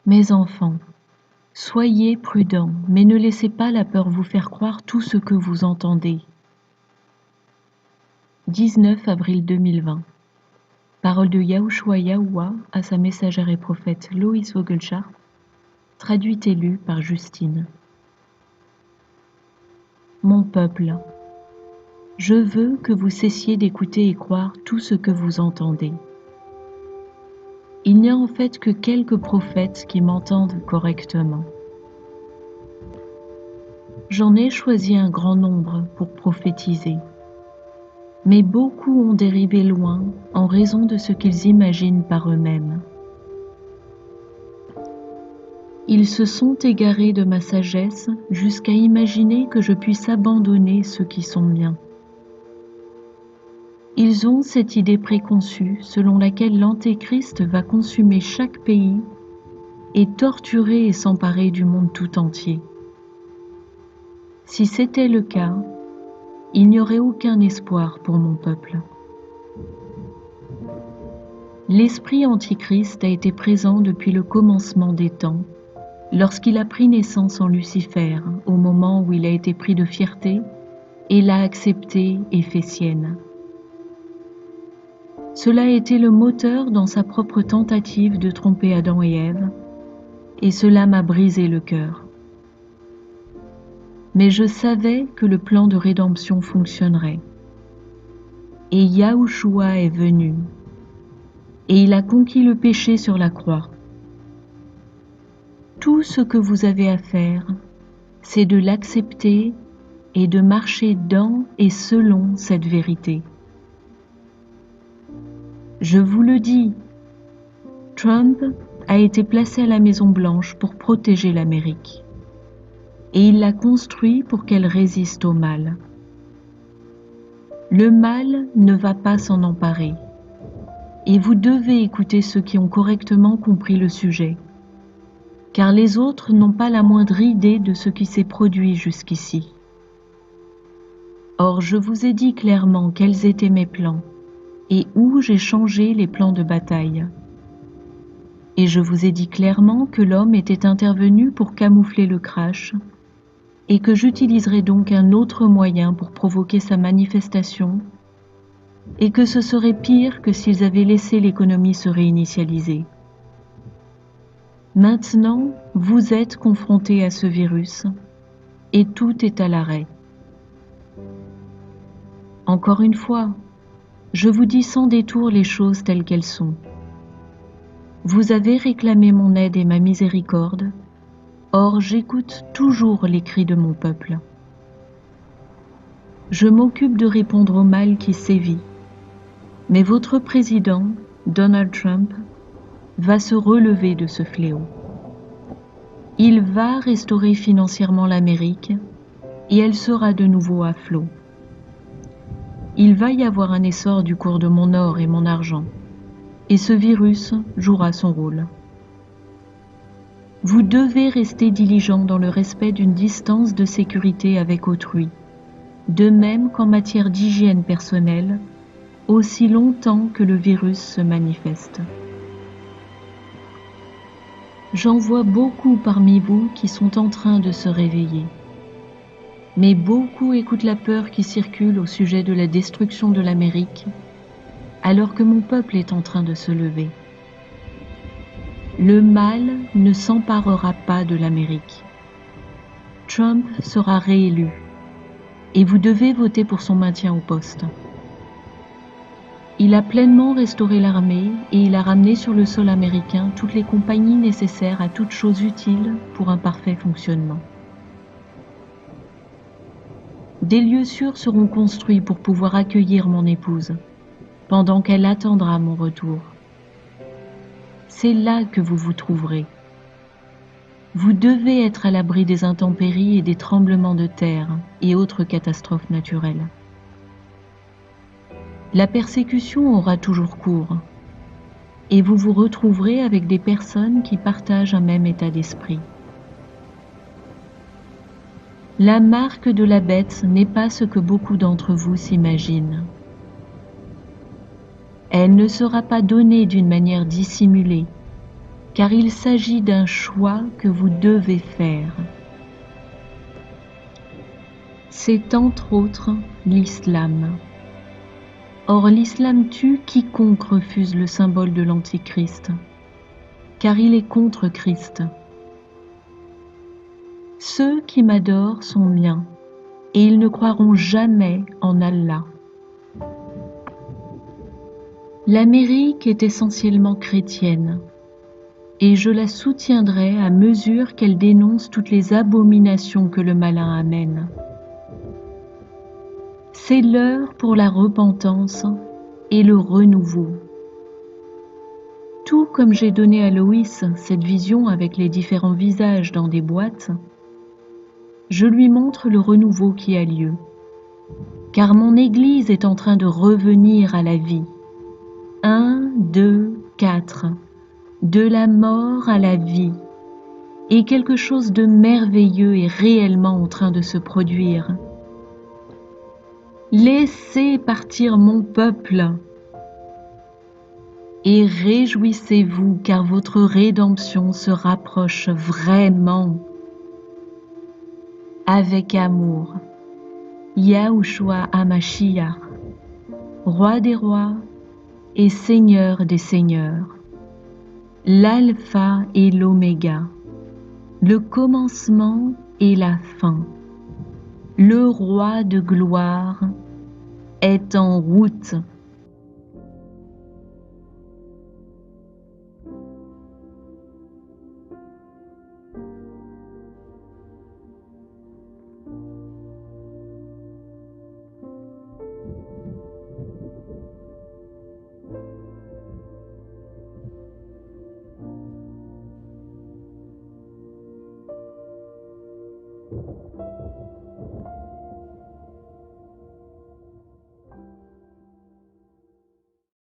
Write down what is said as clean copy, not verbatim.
Mes enfants, soyez prudents, mais ne laissez pas la peur vous faire croire tout ce que vous entendez. 19 avril 2020. Parole de Yahushua Yahuwah à sa messagère et prophète Loïs Vogelchardt, traduite et lue par Justine. Mon peuple, je veux que vous cessiez d'écouter et croire tout ce que vous entendez. Il n'y a en fait que quelques prophètes qui m'entendent correctement. J'en ai choisi un grand nombre pour prophétiser. Mais beaucoup ont dérivé loin en raison de ce qu'ils imaginent par eux-mêmes. Ils se sont égarés de ma sagesse jusqu'à imaginer que je puisse abandonner ceux qui sont miens. Ils ont cette idée préconçue selon laquelle l'Antéchrist va consumer chaque pays et torturer et s'emparer du monde tout entier. Si c'était le cas, il n'y aurait aucun espoir pour mon peuple. L'esprit antichrist a été présent depuis le commencement des temps, lorsqu'il a pris naissance en Lucifer, au moment où il a été pris de fierté et l'a acceptée et fait sienne. Cela a été le moteur dans sa propre tentative de tromper Adam et Ève, et cela m'a brisé le cœur. Mais je savais que le plan de rédemption fonctionnerait. Et Yahushua est venu, et il a conquis le péché sur la croix. Tout ce que vous avez à faire, c'est de l'accepter et de marcher dans et selon cette vérité. Je vous le dis, Trump a été placé à la Maison-Blanche pour protéger l'Amérique. Et il l'a construit pour qu'elle résiste au mal. Le mal ne va pas s'en emparer. Et vous devez écouter ceux qui ont correctement compris le sujet, car les autres n'ont pas la moindre idée de ce qui s'est produit jusqu'ici. Or, je vous ai dit clairement quels étaient mes plans, et où j'ai changé les plans de bataille. Et je vous ai dit clairement que l'homme était intervenu pour camoufler le crash, et que j'utiliserai donc un autre moyen pour provoquer sa manifestation, et que ce serait pire que s'ils avaient laissé l'économie se réinitialiser. Maintenant, vous êtes confrontés à ce virus, et tout est à l'arrêt. Encore une fois, je vous dis sans détour les choses telles qu'elles sont. Vous avez réclamé mon aide et ma miséricorde, or j'écoute toujours les cris de mon peuple. Je m'occupe de répondre au mal qui sévit, mais votre président, Donald Trump, va se relever de ce fléau. Il va restaurer financièrement l'Amérique et elle sera de nouveau à flot. Il va y avoir un essor du cours de mon or et mon argent, et ce virus jouera son rôle. Vous devez rester diligent dans le respect d'une distance de sécurité avec autrui, de même qu'en matière d'hygiène personnelle, aussi longtemps que le virus se manifeste. J'en vois beaucoup parmi vous qui sont en train de se réveiller. Mais beaucoup écoutent la peur qui circule au sujet de la destruction de l'Amérique, alors que mon peuple est en train de se lever. Le mal ne s'emparera pas de l'Amérique. Trump sera réélu, et vous devez voter pour son maintien au poste. Il a pleinement restauré l'armée et il a ramené sur le sol américain toutes les compagnies nécessaires à toute chose utile pour un parfait fonctionnement. Des lieux sûrs seront construits pour pouvoir accueillir mon épouse, pendant qu'elle attendra mon retour. C'est là que vous vous trouverez. Vous devez être à l'abri des intempéries et des tremblements de terre et autres catastrophes naturelles. La persécution aura toujours cours, et vous vous retrouverez avec des personnes qui partagent un même état d'esprit. La marque de la bête n'est pas ce que beaucoup d'entre vous s'imaginent. Elle ne sera pas donnée d'une manière dissimulée, car il s'agit d'un choix que vous devez faire. C'est entre autres l'islam. Or l'islam tue quiconque refuse le symbole de l'Antichrist, car il est contre Christ. Ceux qui m'adorent sont miens, et ils ne croiront jamais en Allah. L'Amérique est essentiellement chrétienne, et je la soutiendrai à mesure qu'elle dénonce toutes les abominations que le malin amène. C'est l'heure pour la repentance et le renouveau. Tout comme j'ai donné à Loïs cette vision avec les différents visages dans des boîtes, je lui montre le renouveau qui a lieu, car mon Église est en train de revenir à la vie. 1, 2, 4, de la mort à la vie, et quelque chose de merveilleux est réellement en train de se produire. Laissez partir mon peuple, et réjouissez-vous car votre rédemption se rapproche vraiment. Avec amour, Yahushua HaMashiach, Roi des rois et Seigneur des seigneurs, l'alpha et l'oméga, le commencement et la fin, le roi de gloire est en route.